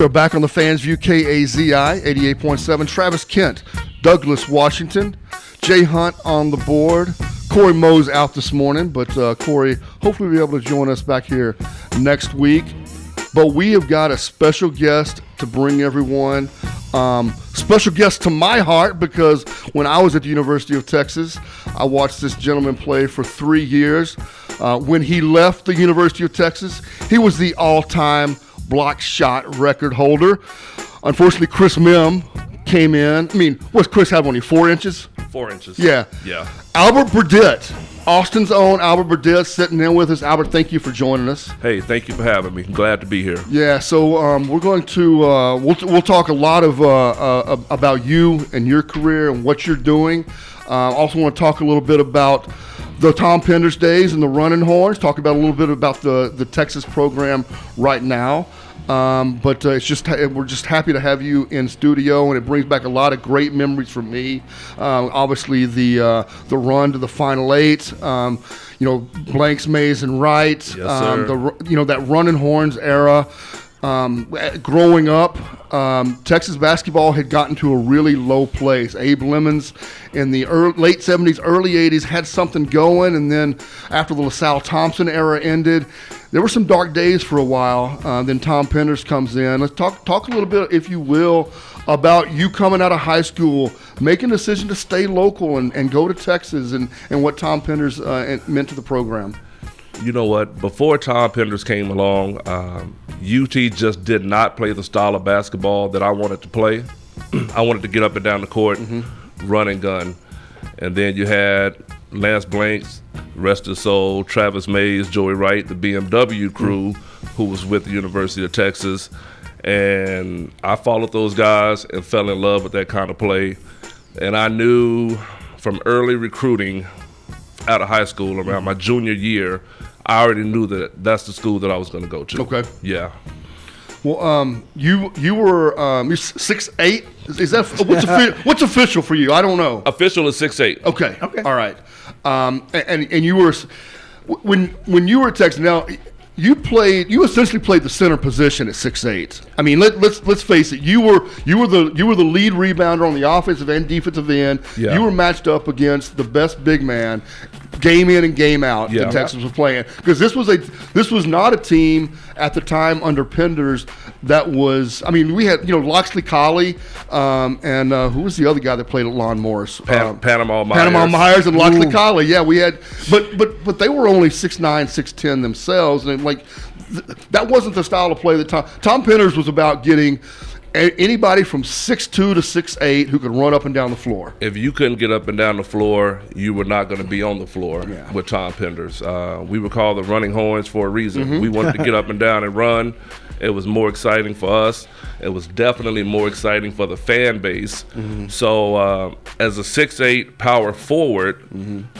We're back on the Fans View KAZI 88.7. Travis Kent, Douglas Washington, Jay Hunt on the board. Corey Moe's out this morning, but Corey hopefully will be able to join us back here next week. But we have got a special guest to bring everyone. Special guest to my heart because when I was at the University of Texas, I watched this gentleman play for 3 years. When he left the University of Texas, he was the all-time block shot record holder. Unfortunately, Chris Mim came in. I mean, what's Chris have only 4 inches? 4 inches. Yeah. Albert Burditt, Austin's own Albert Burditt, sitting in with us. Albert, thank you for joining us. Hey, thank you for having me. Glad to be here. Yeah. So we're going to we'll talk a lot of about you and your career and what you're doing. Also want to talk a little bit about the Tom Penders days and the Running Horns. Talk about a little bit about the Texas program right now. But it's just we're just happy to have you in studio, and it brings back a lot of great memories for me. Obviously, the run to the Final Eight. Blanks, Mays, and Wright. Yes, sir. That Running Horns era. Growing up, Texas basketball had gotten to a really low place. Abe Lemons in the late 70s, early 80s had something going, and then after the LaSalle Thompson era ended, there were some dark days for a while. Then Tom Penders comes in. Let's talk a little bit, if you will, about you coming out of high school, making a decision to stay local and go to Texas, and what Tom Penders meant to the program. You know what? Before Tom Penders came along, UT just did not play the style of basketball that I wanted to play. I wanted to get up and down the court, run and gun. And then you had Lance Blanks, rest of the soul, Travis Mays, Joey Wright, the BMW crew, who was with the University of Texas. And I followed those guys and fell in love with that kind of play. And I knew from early recruiting out of high school, around my junior year, I already knew that that's the school that I was going to go to. Okay. Yeah. Well, you were you're 6'8". Is that what's official for you? I don't know. Official is 6'8". Okay. All right. And you were when you were at Texas. Now you essentially played the center position at 6'8". I mean, let's face it. You were the lead rebounder on the offensive and defensive end. Yeah. You were matched up against the best big man, game in and game out, that Texas was playing. Because this was not a team at the time under Penders that was. I mean, we had Loxley Colley, and who was the other guy that played at Lon Morris? Panama Myers. Panama Myers and Loxley Colley. Yeah, we had, but they were only 6'9", 6'10" themselves, and that wasn't the style of play that Tom Penders was about getting anybody from 6'2" to 6'8" who could run up and down the floor. If you couldn't get up and down the floor, you were not going to be on the floor with Tom Penders. We were called the Running Horns for a reason. We wanted to get up and down and run. It was more exciting for us. It was definitely more exciting for the fan base. So as a 6'8" power forward,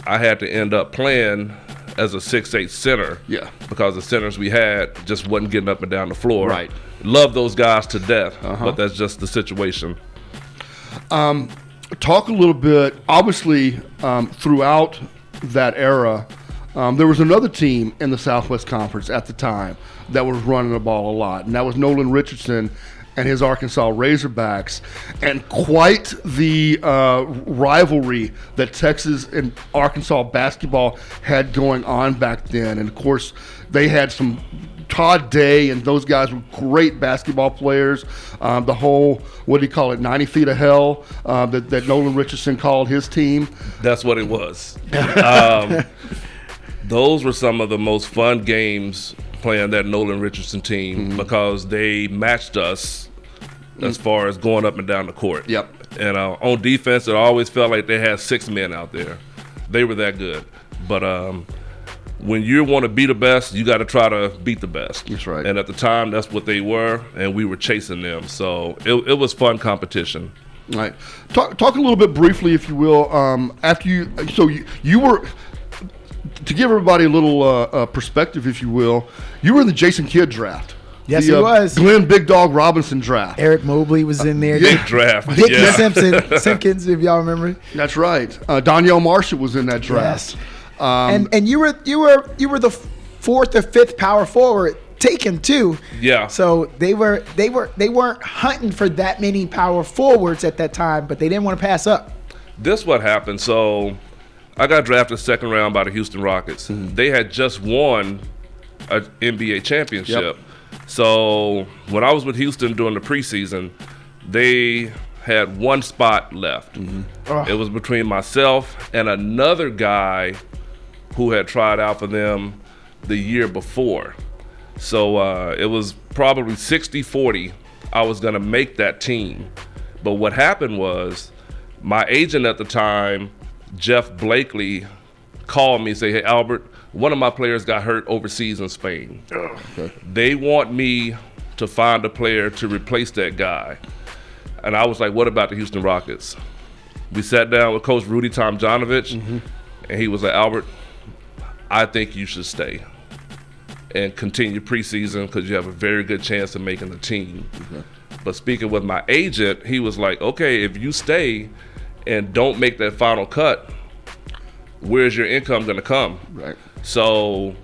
I had to end up playing as a 6'8" center. Yeah. Because the centers we had just wasn't getting up and down the floor. Right. Love those guys to death, but that's just the situation. Talk a little bit, obviously, throughout that era, there was another team in the Southwest Conference at the time that was running the ball a lot, and that was Nolan Richardson and his Arkansas Razorbacks, and quite the rivalry that Texas and Arkansas basketball had going on back then. And, of course, they had some Todd Day and those guys were great basketball players. The whole, 90 feet of hell that Nolan Richardson called his team. That's what it was. Those were some of the most fun games playing that Nolan Richardson team because they matched us as far as going up and down the court. Yep. And on defense, it always felt like they had 6 men out there. They were that good. But when you want to be the best, you got to try to beat the best. That's right. And at the time, that's what they were, and we were chasing them. So it was fun competition. All right. Talk a little bit briefly, if you will. After you were, to give everybody a little perspective, if you will, you were in the Jason Kidd draft. Yes, he was. Glenn Big Dog Robinson draft. Eric Mobley was in there. Big draft. Dickie Simpkins, if y'all remember. That's right. Donyell Marshall was in that draft. Yes. And you were the 4th or 5th power forward taken too. Yeah. So they weren't hunting for that many power forwards at that time, but they didn't want to pass up. This what happened. So I got drafted second round by the Houston Rockets. They had just won an NBA championship. Yep. So when I was with Houston during the preseason, they had one spot left. It was between myself and another guy who had tried out for them the year before. So it was probably 60-40. I was going to make that team. But what happened was my agent at the time, Jeff Blakely, called me and said, "Hey, Albert, one of my players got hurt overseas in Spain. They want me to find a player to replace that guy." And I was like, "What about the Houston Rockets?" We sat down with Coach Rudy Tomjanovich, and he was like, "Albert, I think you should stay and continue preseason because you have a very good chance of making the team." But speaking with my agent, he was like, "Okay, if you stay and don't make that final cut, where's your income going to come?" Right. So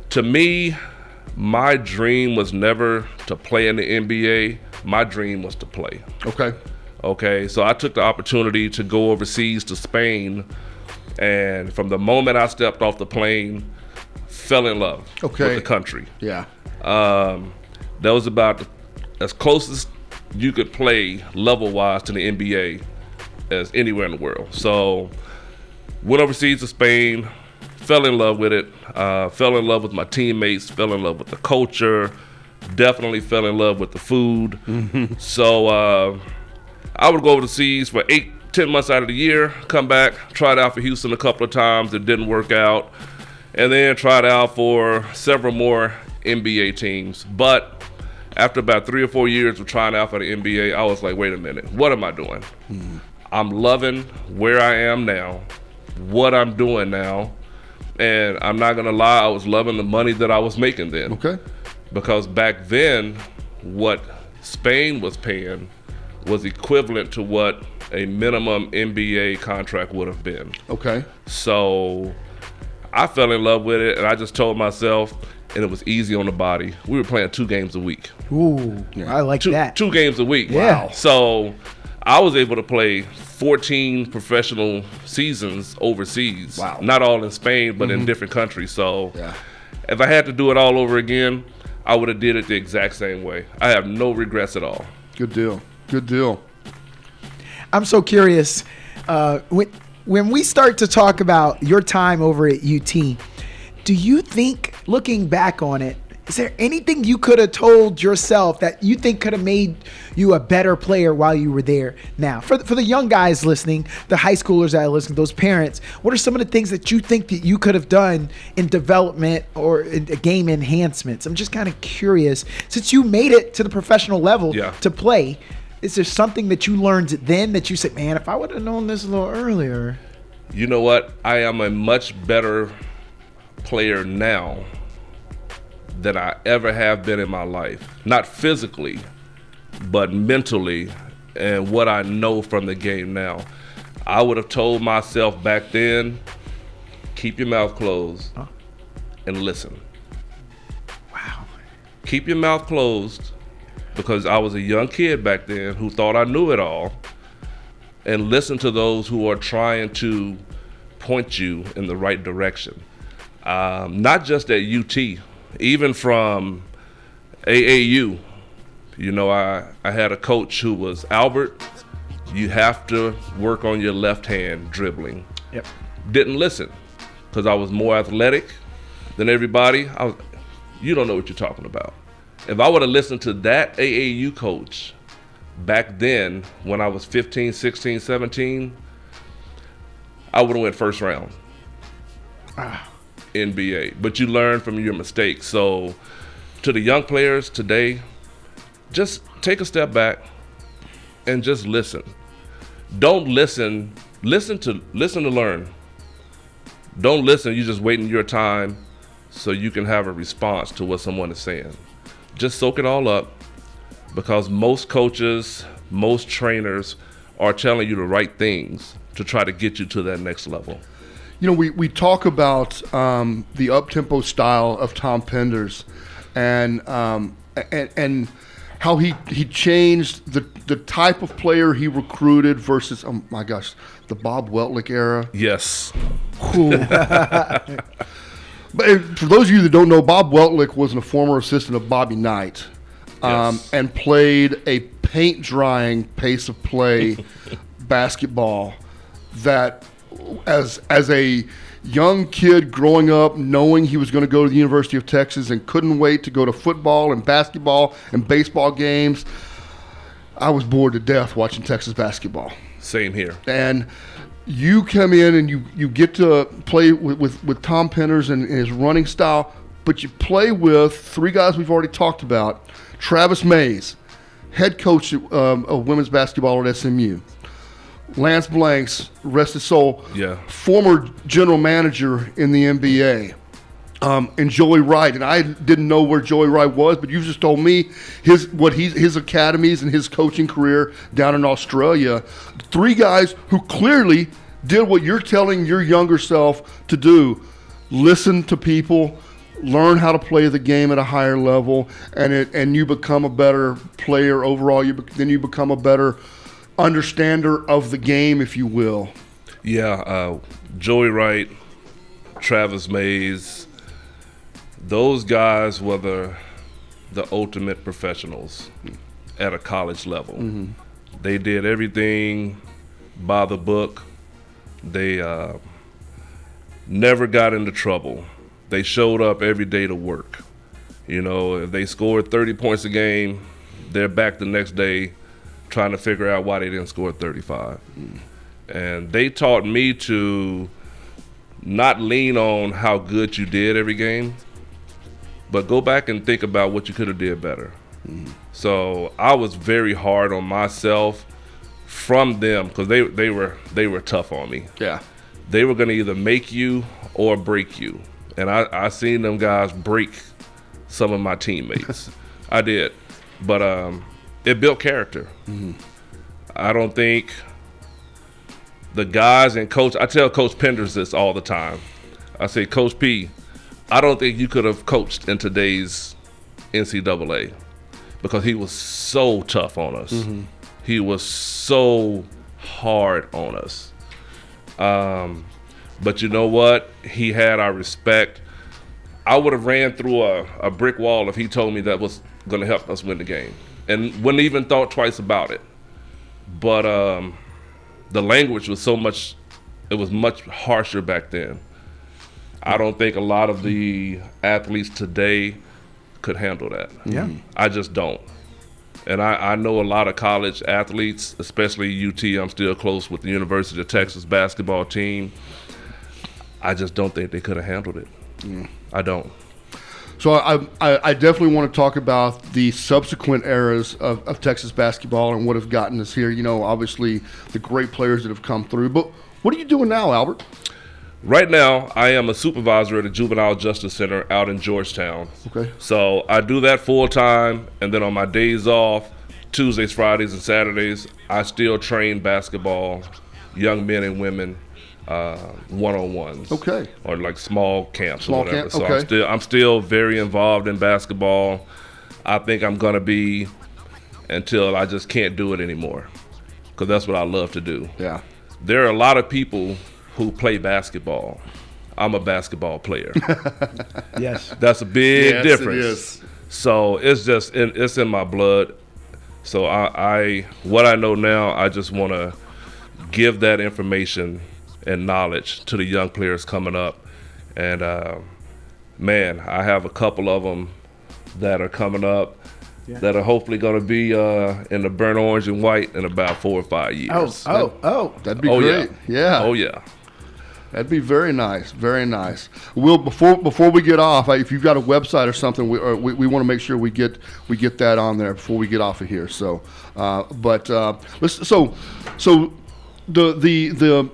to me, my dream was never to play in the NBA. My dream was to play. Okay, so I took the opportunity to go overseas to Spain, and from the moment I stepped off the plane, fell in love with the country. Yeah. That was about as close as you could play level-wise to the NBA as anywhere in the world. So went overseas to Spain, fell in love with it, fell in love with my teammates, fell in love with the culture, definitely fell in love with the food. So I would go overseas for 8-10 months out of the year, come back, tried out for Houston a couple of times. It didn't work out. And then tried out for several more NBA teams. But after about 3 or 4 years of trying out for the NBA, I was like, wait a minute, what am I doing? I'm loving where I am now, what I'm doing now. And I'm not going to lie, I was loving the money that I was making then. Because back then, what Spain was paying was equivalent to what a minimum NBA contract would have been. So I fell in love with it, and I just told myself, and it was easy on the body. We were playing 2 games a week. Ooh, I like that. 2 games a week. Yeah. Wow. So I was able to play 14 professional seasons overseas. Wow. Not all in Spain, but in different countries. So if I had to do it all over again, I would have did it the exact same way. I have no regrets at all. Good deal. Good deal. I'm so curious. When we start to talk about your time over at UT, do you think, looking back on it, is there anything you could have told yourself that you think could have made you a better player while you were there? Now, for the young guys listening, the high schoolers that are listening, those parents, what are some of the things that you think that you could have done in development or in game enhancements? I'm just kind of curious. Since you made it to the professional level to play, is there something that you learned then that you said, man, if I would have known this a little earlier? You know what? I am a much better player now than I ever have been in my life. Not physically, but mentally, and what I know from the game now. I would have told myself back then, keep your mouth closed and listen. Wow. Keep your mouth closed, because I was a young kid back then who thought I knew it all, and listen to those who are trying to point you in the right direction. Not just at UT, even from AAU. You know, I had a coach who was, Albert, you have to work on your left hand dribbling. Didn't listen, because I was more athletic than everybody. You don't know what you're talking about. If I would have listened to that AAU coach back then, when I was 15, 16, 17, I would have went first round. NBA. But you learn from your mistakes. So to the young players today, just take a step back and just listen. Don't listen. Listen to learn. Don't listen. You're just waiting your time so you can have a response to what someone is saying. Just soak it all up, because most coaches, most trainers are telling you the right things to try to get you to that next level. You know, we talk about the up-tempo style of Tom Penders. and how he changed the type of player he recruited versus, oh my gosh, the Bob Weltlich era. Yes. But for those of you that don't know, Bob Weltlich was a former assistant of Bobby Knight, Yes. and played a paint drying pace of play basketball that as a young kid growing up, knowing he was going to go to the University of Texas and couldn't wait to go to football and basketball and baseball games, I was bored to death watching Texas basketball. Same here. And you come in and you get to play with Tom Penders and his running style, but you play with three guys we've already talked about. Travis Mays, head coach of women's basketball at SMU. Lance Blanks, rest his soul, former general manager in the NBA. And Joey Wright, and I didn't know where Joey Wright was, but you just told me his academies and his coaching career down in Australia. Three guys who clearly did what you're telling your younger self to do: listen to people, learn how to play the game at a higher level, and you become a better player overall. Then you become a better understander of the game, if you will. Yeah, Joey Wright, Travis Mays, those guys were the ultimate professionals at a college level. Mm-hmm. They did everything by the book. They never got into trouble. They showed up every day to work. You know, if they scored 30 points a game, they're back the next day trying to figure out why they didn't score 35. And they taught me to not lean on how good you did every game, but go back and think about what you could have did better. So I was very hard on myself from them because they were tough on me. Yeah. They were going to either make you or break you. And I seen them guys break some of my teammates. I did. But it built character. Mm-hmm. I don't think the guys and Coach, I tell Coach Penders this all the time. I say, Coach P, I don't think you could have coached in today's NCAA because he was so tough on us. Mm-hmm. He was so hard on us. But you know what? He had our respect. I would have ran through a brick wall if he told me that was going to help us win the game, and wouldn't even thought twice about it. But the language was it was much harsher back then. I don't think a lot of the athletes today could handle that. Yeah. I just don't. And I know a lot of college athletes, especially UT. I'm still close with the University of Texas basketball team. I just don't think they could have handled it. I don't. So I definitely want to talk about the subsequent eras of Texas basketball and what have gotten us here. You know, obviously the great players that have come through. But what are you doing now, Albert? Right now, I am a supervisor at a juvenile justice center out in Georgetown. Okay. So I do that full time, and then on my days off, Tuesdays, Fridays, and Saturdays, I still train basketball, young men and women, one-on-ones. Okay. Or like small camps Small or whatever. camp, okay. So I'm still very involved in basketball. I think I'm gonna be until I just can't do it anymore, because that's what I love to do. Yeah. There are a lot of people who play basketball. I'm a basketball player. Yes. That's a big difference. It is. So it's in my blood. So what I know now, I just want to give that information and knowledge to the young players coming up. And man, I have a couple of them that are coming up that are hopefully going to be in the burnt orange and white in about 4 or 5 years. Oh. That'd be great. Yeah. Oh yeah. That'd be very nice, very nice. Will, before we get off, if you've got a website or something, we want to make sure we get that on there before we get off of here. So, let's. So the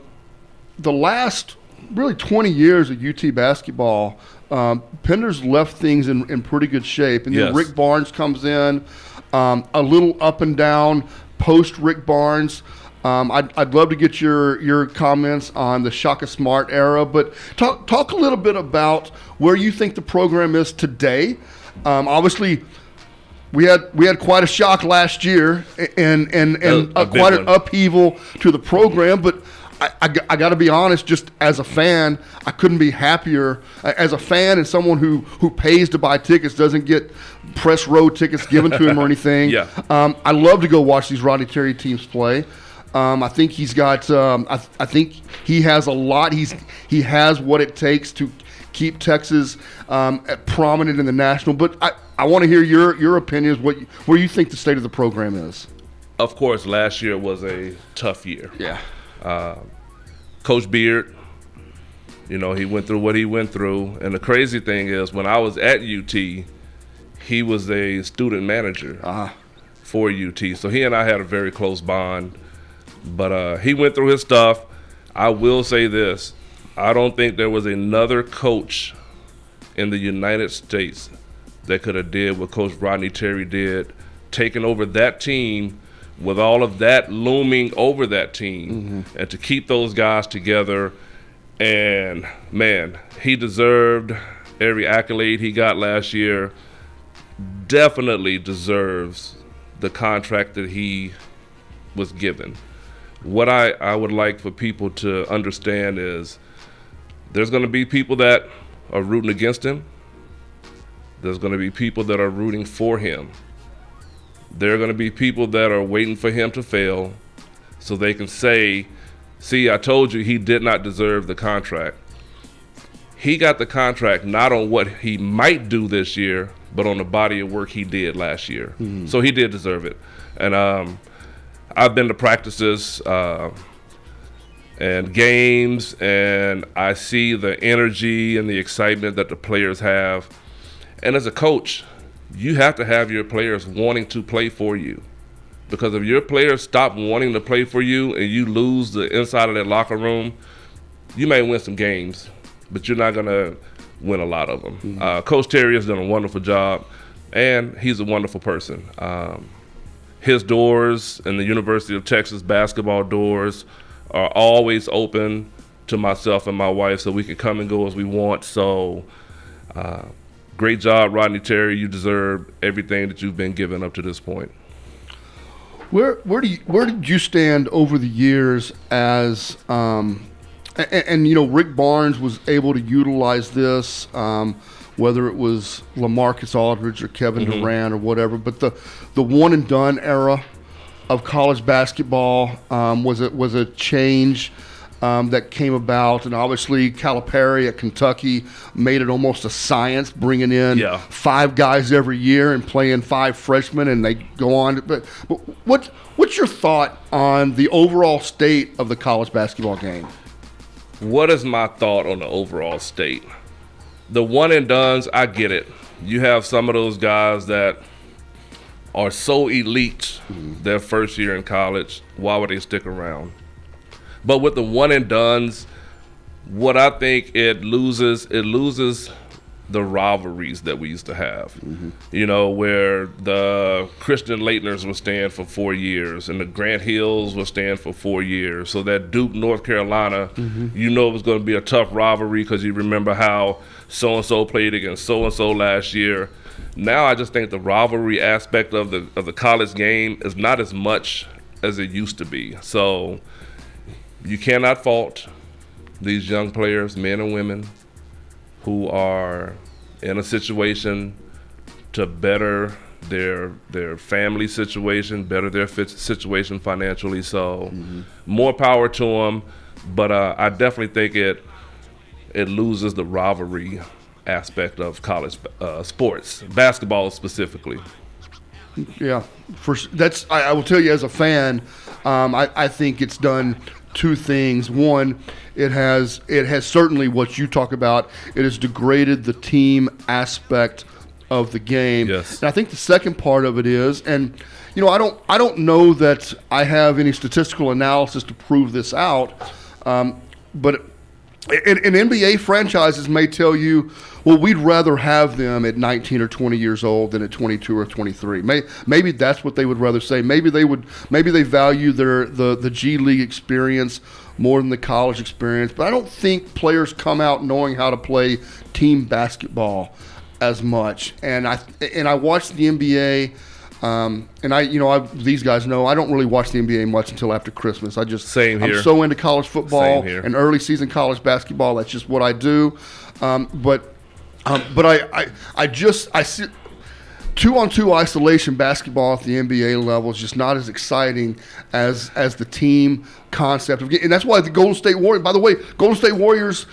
last really 20 years of UT basketball, Penders left things in pretty good shape, and then Yes. Rick Barnes comes in, a little up and down post Rick Barnes. I'd love to get your comments on the Shaka Smart era, but talk a little bit about where you think the program is today, Obviously, we had quite a shock last year and quite an upheaval to the program, but I got to be honest, just as a fan, I couldn't be happier. As a fan and someone who pays to buy tickets, doesn't get press row tickets given to him or anything. Yeah. I love to go watch these Rodney Terry teams play. I think he's got. I think he has a lot. He has what it takes to keep Texas prominent in the national. But I want to hear your opinions. Where you think the state of the program is? Of course, last year was a tough year. Yeah. Coach Beard, he went through what he went through. And the crazy thing is, when I was at UT, he was a student manager for UT. So he and I had a very close bond. But he went through his stuff. I will say this. I don't think there was another coach in the United States that could have did what Coach Rodney Terry did, taking over that team with all of that looming over that team, and to keep those guys together. And, man, he deserved every accolade he got last year. Definitely deserves the contract that he was given. What I would like for people to understand is there's going to be people that are rooting against him. There's going to be people that are rooting for him. There are going to be people that are waiting for him to fail so they can say, see, I told you he did not deserve the contract. He got the contract not on what he might do this year, but on the body of work he did last year. So he did deserve it. And I've been to practices and games, and I see the energy and the excitement that the players have. And as a coach, you have to have your players wanting to play for you. Because if your players stop wanting to play for you and you lose the inside of that locker room, you may win some games, but you're not going to win a lot of them. Coach Terry has done a wonderful job, and he's a wonderful person. His doors and the University of Texas basketball doors are always open to myself and my wife, so we can come and go as we want. So great job, Rodney Terry. You deserve everything that you've been given up to this point. Where did you stand over the years as and Rick Barnes was able to utilize this, whether it was LaMarcus Aldridge or Kevin Durant or whatever, but the one and done era of college basketball was a change that came about, and obviously Calipari at Kentucky made it almost a science, bringing in 5 guys every year and playing 5 freshmen, and they go on. But what's your thought on the overall state of the college basketball game? What is my thought on the overall state? The one and dones, I get it. You have some of those guys that are so elite their first year in college. Why would they stick around? But with the one and dones, what I think it loses the rivalries that we used to have. Where the Christian Laettners would stand for 4 years and the Grant Hills would stand for 4 years. So that Duke, North Carolina, it was going to be a tough rivalry because you remember how so-and-so played against so-and-so last year. Now I just think the rivalry aspect of the college game is not as much as it used to be. So you cannot fault these young players, men and women, who are in a situation to better their family situation, better their situation financially. So more power to them. But I definitely think it loses the rivalry aspect of college sports, basketball specifically. Yeah, I will tell you as a fan, I think it's done 2 things. One, it has certainly what you talk about. It has degraded the team aspect of the game. Yes. And I think the second part of it is, and I don't know that I have any statistical analysis to prove this out, but and NBA franchises may tell you, well, we'd rather have them at 19 or 20 years old than at 22 or 23. Maybe that's what they would rather say. Maybe they value the G League experience more than the college experience. But I don't think players come out knowing how to play team basketball. as much, and I watch the NBA. And these guys know I don't really watch the NBA much until after Christmas. Same here. I'm so into college football Same here. and early season college basketball. That's just what I do. But I see 2-on-2 isolation basketball at the NBA level is just not as exciting as the team concept of, and that's why the Golden State Warriors. By the way, Golden State Warriors.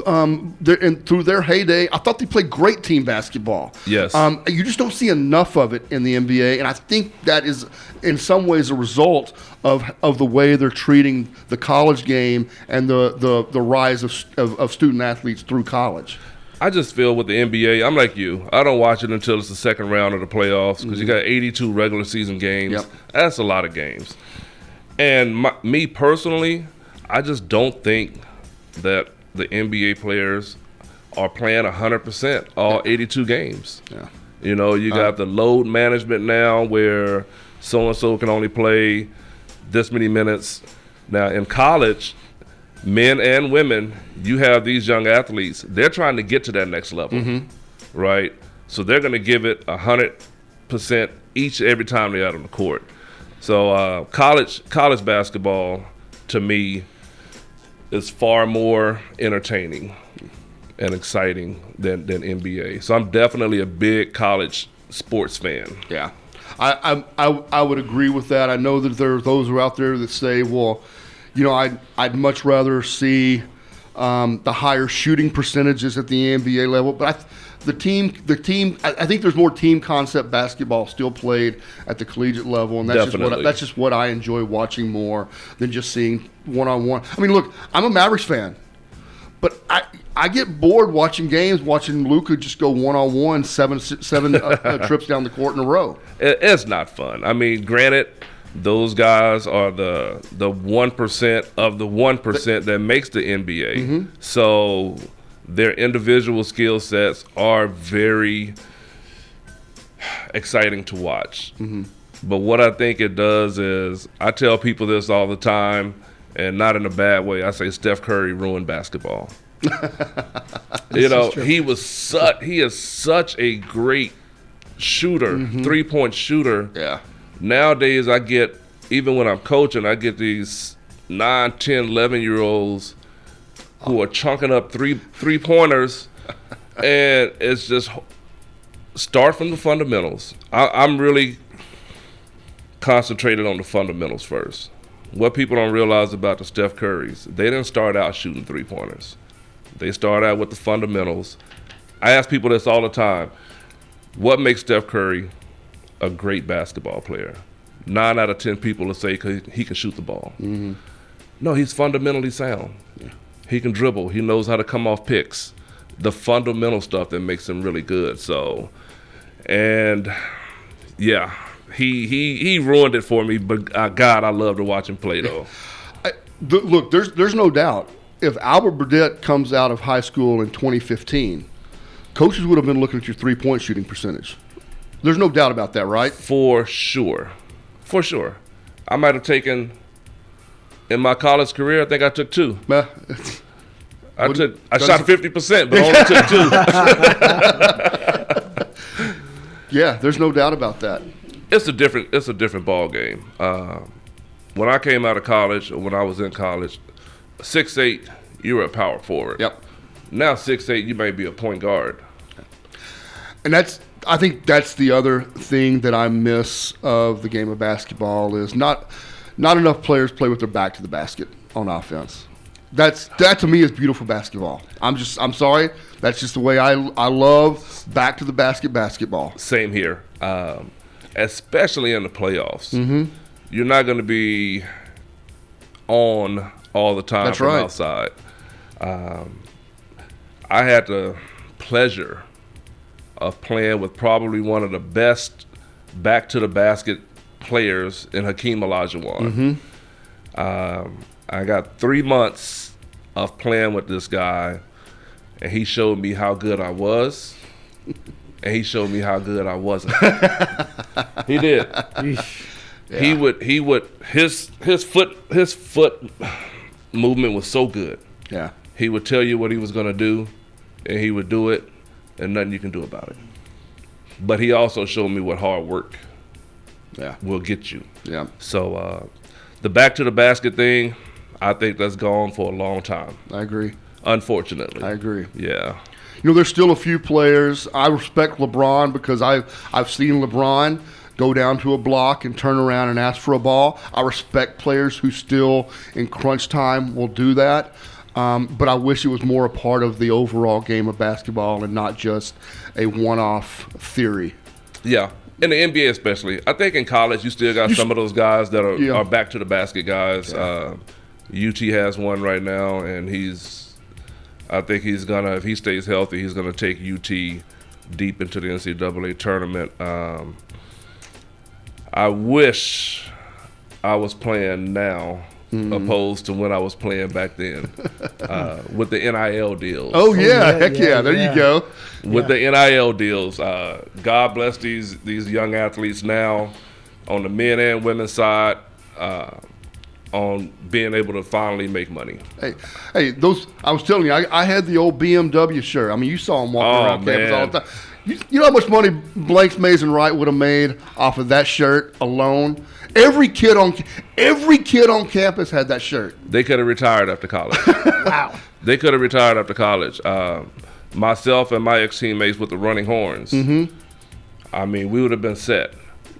Through their heyday, I thought they played great team basketball. Yes. You just don't see enough of it in the NBA, and I think that is in some ways a result of the way they're treating the college game and the rise of student athletes through college. I just feel with the NBA, I'm like you. I don't watch it until it's the second round of the playoffs because you got 82 regular season games. Yep. That's a lot of games. And me personally, I just don't think that the NBA players are playing 100% all 82 games. Yeah. You know, you got the load management now where so-and-so can only play this many minutes. Now, in college, men and women, you have these young athletes. They're trying to get to that next level, right? So they're going to give it 100% every time they're out on the court. So college basketball, to me, is far more entertaining and exciting than NBA. So I'm definitely a big college sports fan. Yeah, I would agree with that. I know that there are those who are out there that say, well, I'd much rather see the higher shooting percentages at the NBA level, but I think there's more team concept basketball still played at the collegiate level, and that's just what I enjoy watching more than just seeing one-on-one. I mean, look, I'm a Mavericks fan, but I get bored watching Luka just go one-on-one seven trips down the court in a row. It's not fun. I mean, granted, those guys are the 1% of the 1% that makes the NBA. So their individual skill sets are very exciting to watch. But what I think it does is, I tell people this all the time, and not in a bad way. I say Steph Curry ruined basketball. He is such a great shooter, 3-point shooter. Yeah. Nowadays, even when I'm coaching, I get these 9, 10, 11-year-olds who are chunking up three-pointers, and it's just start from the fundamentals. I'm really concentrated on the fundamentals first. What people don't realize about the Steph Currys, they didn't start out shooting three-pointers. They start out with the fundamentals. I ask people this all the time. What makes Steph Curry a great basketball player? 9 out of 10 people will say he can shoot the ball. No, he's fundamentally sound. Yeah. He can dribble. He knows how to come off picks. The fundamental stuff that makes him really good. So, and yeah, he ruined it for me. But God, I love to watch him play though. Look, there's no doubt. If Albert Burditt comes out of high school in 2015, coaches would have been looking at your 3-point shooting percentage. There's no doubt about that, right? For sure. For sure. I might have taken, in my college career, I think I took 2. I shot 50%, but only took 2. Yeah, there's no doubt about that. It's a different ball game. When I came out of college, or when I was in college, 6'8", you were a power forward. Yep. Now 6'8", you may be a point guard. And I think that's the other thing that I miss of the game of basketball is not enough players play with their back to the basket on offense. That to me is beautiful basketball. I'm sorry. That's just the way I love back to the basket basketball. Same here. Especially in the playoffs. You're not going to be on all the time from outside. I had the pleasure of playing with probably one of the best back to the basket players in Hakeem Olajuwon. I got 3 months of playing with this guy, and he showed me how good I was, and he showed me how good I wasn't. He did. Yeah. His foot movement was so good. Yeah. He would tell you what he was going to do, and he would do it. and nothing you can do about it. But he also showed me what hard work will get you. Yeah. So the back to the basket thing, I think that's gone for a long time. I agree. Unfortunately. I agree. Yeah. You know, there's still a few players. I respect LeBron because I've seen LeBron go down to a block and turn around and ask for a ball. I respect players who still, in crunch time, will do that. But I wish it was more a part of the overall game of basketball and not just a one-off theory. Yeah. In the NBA especially. I think in college you still got some of those guys that are back to the basket guys. Yeah. UT has one right now, and I think he's gonna, if he stays healthy, he's gonna take UT deep into the NCAA tournament. I wish I was playing now, opposed to when I was playing back then, with the NIL deals. Oh yeah, heck yeah! There you go. With the NIL deals, God bless these young athletes now, on the men and women's side. On being able to finally make money. Hey, those, I was telling you, I had the old BMW shirt. I mean, you saw them walking around campus all the time. You know how much money Blanks, Mason Wright would have made off of that shirt alone? Every kid on campus had that shirt. They could have retired after college. Wow. They could have retired after college. Myself and my ex-teammates with the Running Horns, I mean, we would have been set.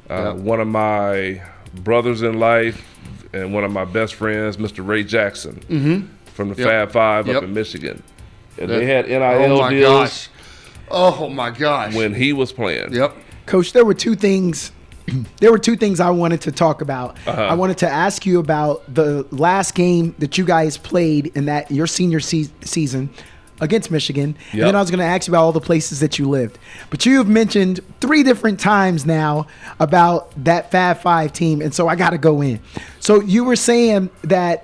One of my brothers in life, and one of my best friends, Mr. Ray Jackson, from the Fab Five up in Michigan. And they had NIL deals. Oh my gosh! When he was playing. Yep. Coach, there were two things. There were two things I wanted to talk about. I wanted to ask you about the last game that you guys played in that your senior season against Michigan. And then I was going to ask you about all the places that you lived. But you have mentioned 3 different times now about that Fab Five team, and so I got to go in. So you were saying that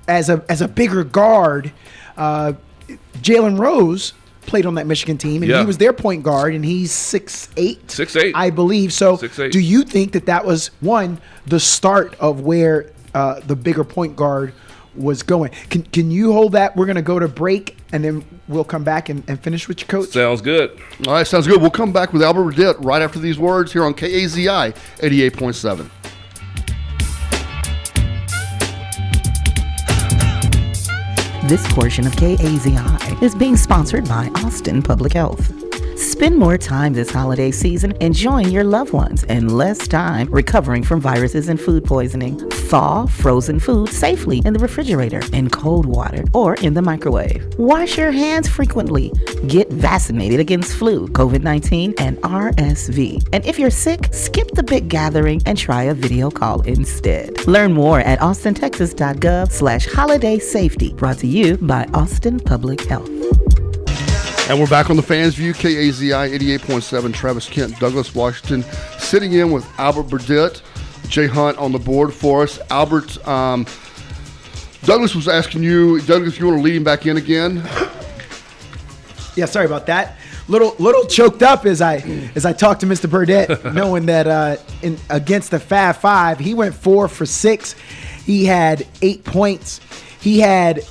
as a bigger guard, Jalen Rose played on that Michigan team, and he was their point guard, and he's 6'8", 6'8", I believe. So 6'8". Do you think that was, one, the start of where the bigger point guard was going? Can you hold that? We're going to go to break, and then we'll come back and finish with your coach. Sounds good. All right, sounds good. We'll come back with Albert Burditt right after these words here on KAZI 88.7. This portion of KAZI is being sponsored by Austin Public Health. Spend more time this holiday season enjoying your loved ones and less time recovering from viruses and food poisoning. Thaw frozen food safely in the refrigerator, in cold water, or in the microwave. Wash your hands frequently. Get vaccinated against flu, COVID-19, and RSV. And if you're sick, skip the big gathering and try a video call instead. Learn more at austintexas.gov/holiday safety. Brought to you by Austin Public Health. And we're back on the Fans View, KAZI 88.7. Travis Kent, Douglas Washington, sitting in with Albert Burditt. Jay Hunt on the board for us. Albert, Douglas was asking you, Douglas, you want to lead him back in again? Yeah, sorry about that. Little choked up as I talked to Mr. Burditt, knowing that against the Fab Five, he went 4 for 6. He had 8 points. He had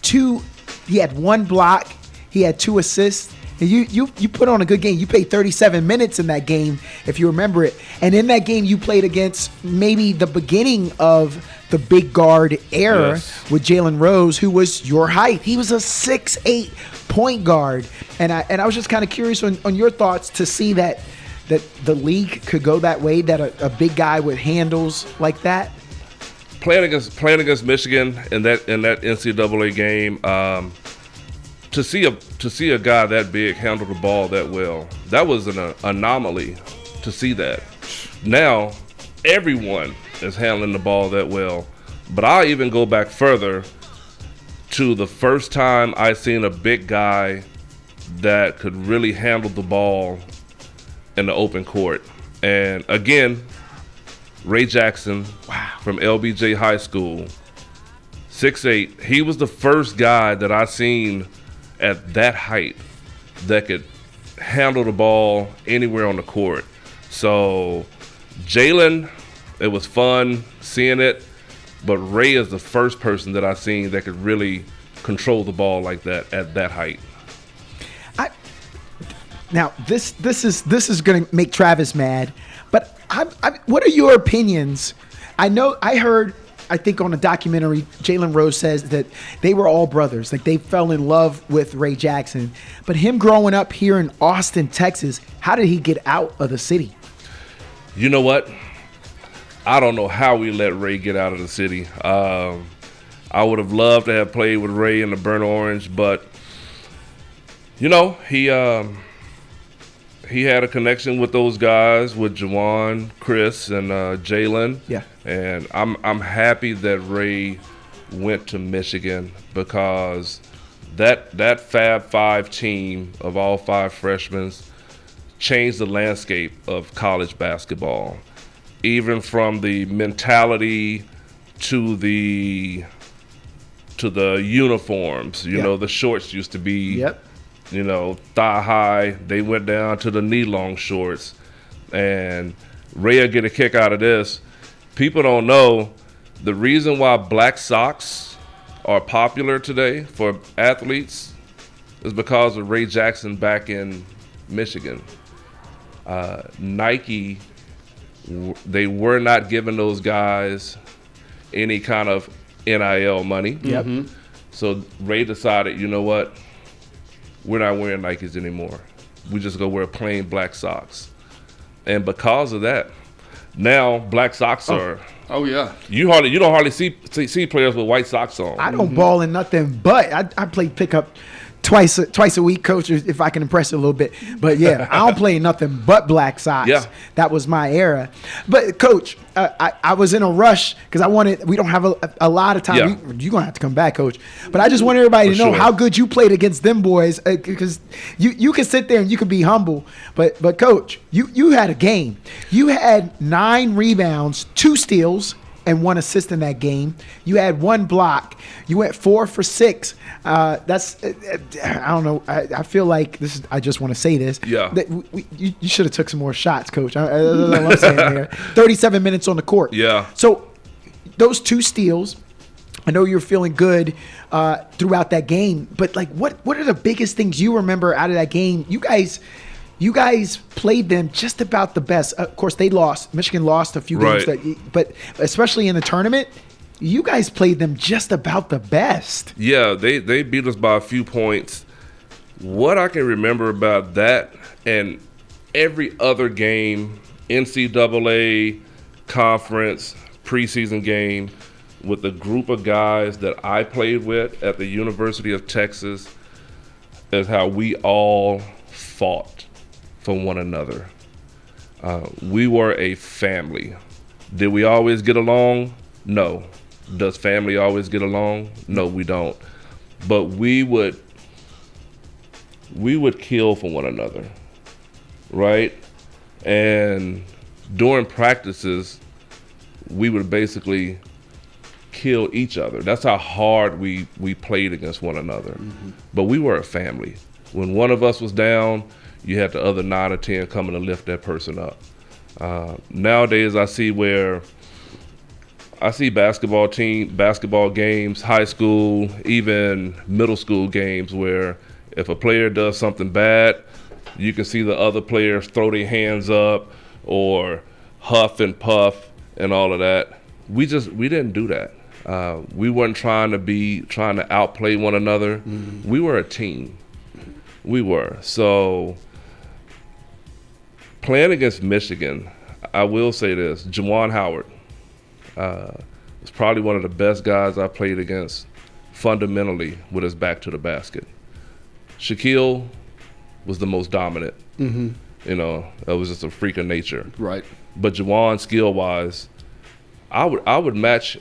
1 block. He had 2 assists. And you put on a good game. You played 37 minutes in that game, if you remember it. And in that game, you played against maybe the beginning of the big guard era with Jalen Rose, who was your height. He was a 6'8" point guard. And I was just kind of curious on your thoughts to see that the league could go that way, that a big guy with handles like that. Playing against Michigan in that NCAA game, to see a guy that big handle the ball that well, that was an anomaly to see that. Now, everyone is handling the ball that well. But I'll even go back further to the first time I seen a big guy that could really handle the ball in the open court. And again, Ray Jackson from LBJ High School, 6'8". He was the first guy that I seen at that height that could handle the ball anywhere on the court. So Jalen, it was fun seeing it, but Ray is the first person that I seen that could really control the ball like that at that height. Now this is going to make Travis mad, but what are your opinions? I think on a documentary, Jalen Rose says that they were all brothers. Like they fell in love with Ray Jackson. But him growing up here in Austin, Texas, how did he get out of the city? You know what? I don't know how we let Ray get out of the city. I would have loved to have played with Ray in the Burnt Orange, but he had a connection with those guys, with Juwan, Chris, and Jalen. Yeah. And I'm happy that Ray went to Michigan, because that Fab Five team of all 5 freshmen changed the landscape of college basketball, even from the mentality to the uniforms. You know, the shorts used to be. Yep. Thigh high. They went down to the knee long shorts. And Ray will get a kick out of this. People don't know the reason why black socks are popular today for athletes is because of Ray Jackson back in Michigan. Nike, they were not giving those guys any kind of NIL money. Yep. Mm-hmm. So Ray decided, you know what? We're not wearing Nikes anymore. We just go wear plain black socks. And because of that, now black socks are. Oh yeah. You don't hardly see players with white socks on. I don't ball in nothing but I play pickup twice a week, coach, if I can impress you a little bit. But yeah, I don't play nothing but black socks. Yeah. That was my era. But coach, I was in a rush because we don't have a lot of time. Yeah. You're going to have to come back, coach. But I just want everybody to know how good you played against them boys, because you can sit there and you can be humble. But coach, you had a game. You had 9 rebounds, 2 steals, and 1 assist in that game. You had 1 block. You went 4 for 6. I don't know. I feel like this is. I just want to say this. Yeah. That you should have took some more shots, coach. That's what I'm saying there. 37 minutes on the court. Yeah. So those 2 steals. I know you're feeling good throughout that game, but like, what are the biggest things you remember out of that game? You guys played them just about the best. Of course, they lost. Michigan lost a few games, but especially in the tournament, you guys played them just about the best. Yeah, they beat us by a few points. What I can remember about that and every other game, NCAA, conference, preseason game, with the group of guys that I played with at the University of Texas, is how we all fought for one another. We were a family. Did we always get along? No. Does family always get along? No, we don't. But we would kill for one another, right? And during practices, we would basically kill each other. That's how hard we played against one another. Mm-hmm. But we were a family. When one of us was down, you had the other 9 or 10 coming to lift that person up. Nowadays, I see basketball games, high school, even middle school games, where if a player does something bad, you can see the other players throw their hands up or huff and puff and all of that. We didn't do that. We weren't trying to outplay one another. Mm-hmm. We were a team. We were. So playing against Michigan, I will say this: Juwan Howard was probably one of the best guys I played against fundamentally with his back to the basket. Shaquille was the most dominant. Mm-hmm. It was just a freak of nature. Right. But Juwan, skill-wise, I would match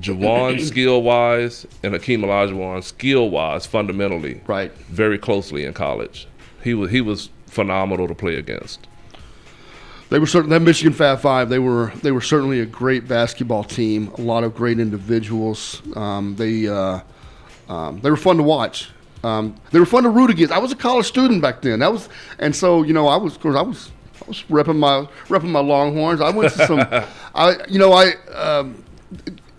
Juwan skill-wise and Hakeem Olajuwon skill-wise fundamentally, right, very closely in college. He was phenomenal to play against. They were certainly that Michigan Fab Five. They were certainly a great basketball team. A lot of great individuals. They were fun to watch. They were fun to root against. I was a college student back then. I was repping my Longhorns. I went to some.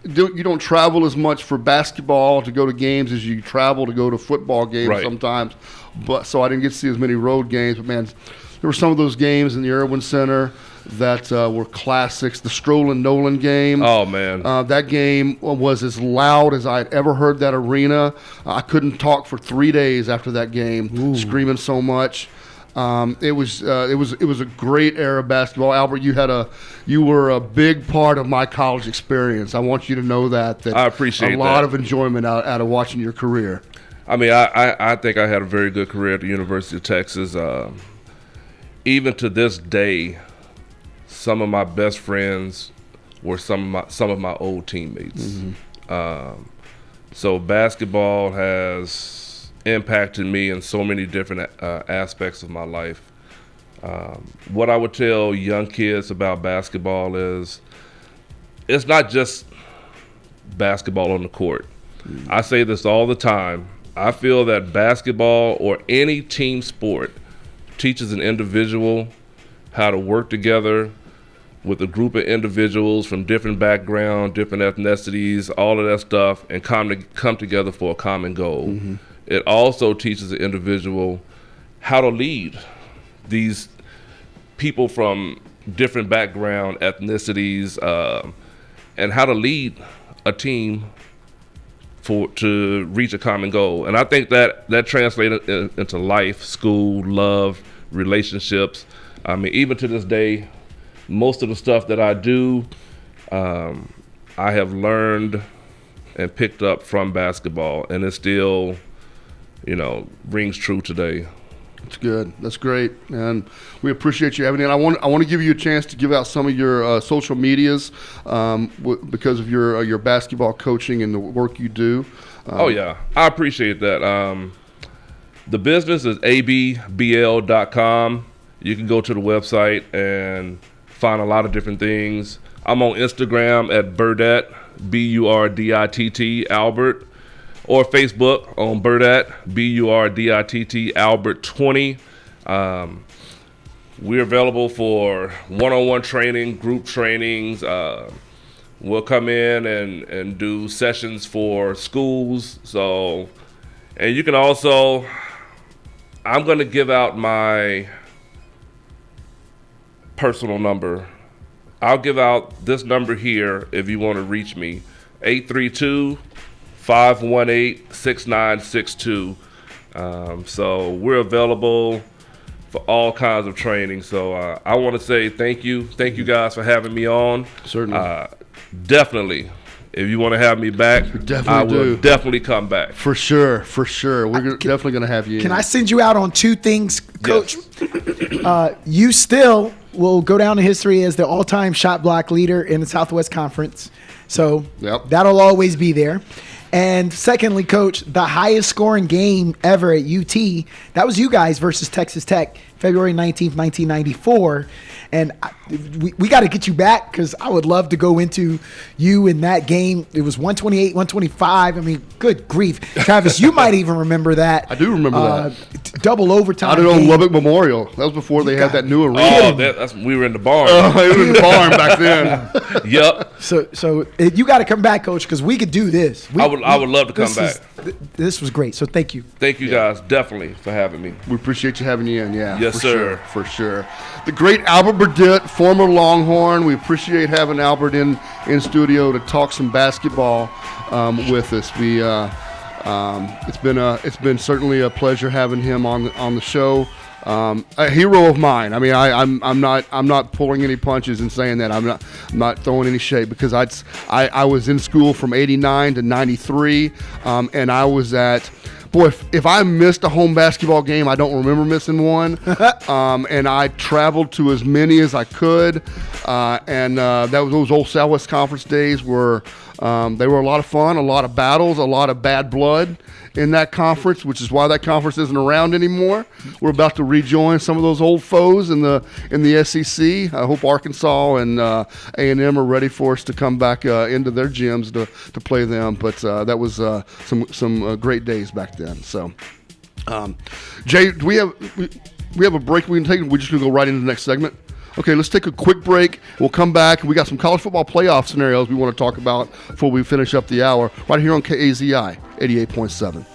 you don't travel as much for basketball to go to games as you travel to go to football games sometimes. But so I didn't get to see as many road games. But man, there were some of those games in the Irwin Center that were classics. The Stroll and Nolan game. Oh man, that game was as loud as I had ever heard that arena. I couldn't talk for 3 days after that game, screaming so much. It was a great era of basketball. Albert, you were a big part of my college experience. I want you to know that I appreciate a lot of enjoyment out of watching your career. I mean, I think I had a very good career at the University of Texas. Even to this day, some of my best friends were some of my old teammates. So basketball has impacted me in so many different aspects of my life. What I would tell young kids about basketball is it's not just basketball on the court. I say this all the time. I feel that basketball or any team sport teaches an individual how to work together with a group of individuals from different backgrounds, different ethnicities, all of that stuff, and come together for a common goal. It also teaches the individual how to lead these people from different background, ethnicities, and how to lead a team to reach a common goal. And I think that translated into life, school, love, relationships. I mean, even to this day, most of the stuff that I do, I have learned and picked up from basketball, and it still, rings true today. That's good. That's great, and we appreciate you having it. I want to give you a chance to give out some of your social medias because of your basketball coaching and the work you do. I appreciate that. The business is abbl.com. You can go to the website and find a lot of different things. I'm on Instagram at Burditt, Burditt, Albert, or Facebook on Burditt, Burditt, Albert 20. We're available for one-on-one training, group trainings. We'll come in and do sessions for schools. So, and you can also, I'm going to give out my personal number. I'll give out this number here if you want to reach me, 832-518-6962. So we're available for all kinds of training. So I want to say thank you. Thank you guys for having me on. Certainly. Definitely. If you want to have me back, I will definitely come back. For sure. We're definitely going to have you. Can I send you out on two things, Coach? Yes. You still will go down in history as the all-time shot block leader in the Southwest Conference. So that'll always be there. And secondly, Coach, the highest scoring game ever at UT, that was you guys versus Texas Tech, February 19th, 1994. And we got to get you back because I would love to go into you in that game. It was 128, 125. I mean, good grief. Travis, you might even remember that. I do remember that. Double overtime. I don't know, Lubbock Memorial. That was before they had that new arena. Oh, we were in the barn. We were in the barn back then. Yep. So you got to come back, Coach, because we could do this. I would love to come back. This was great. So thank you. Thank you guys definitely for having me. We appreciate you having you in. Yeah. Yes, sir. For sure. The great Albert Burditt, former Longhorn. We appreciate having Albert in studio to talk some basketball with us. It's been certainly a pleasure having him on the show. A hero of mine. I mean, I'm not pulling any punches and saying that. I'm not throwing any shade because I was in school from '89 to '93, and I was at. Boy, if I missed a home basketball game, I don't remember missing one. And I traveled to as many as I could. And those old Southwest Conference days they were a lot of fun, a lot of battles, a lot of bad blood in that conference, which is why that conference isn't around anymore. We're about to rejoin some of those old foes in the SEC. I hope Arkansas and A&M are ready for us to come back into their gyms to play them. But that was some great days back then. So, Jay, do we have a break we can take? We're just gonna go right into the next segment. Okay, let's take a quick break. We'll come back. We got some college football playoff scenarios we want to talk about before we finish up the hour right here on KAZI 88.7.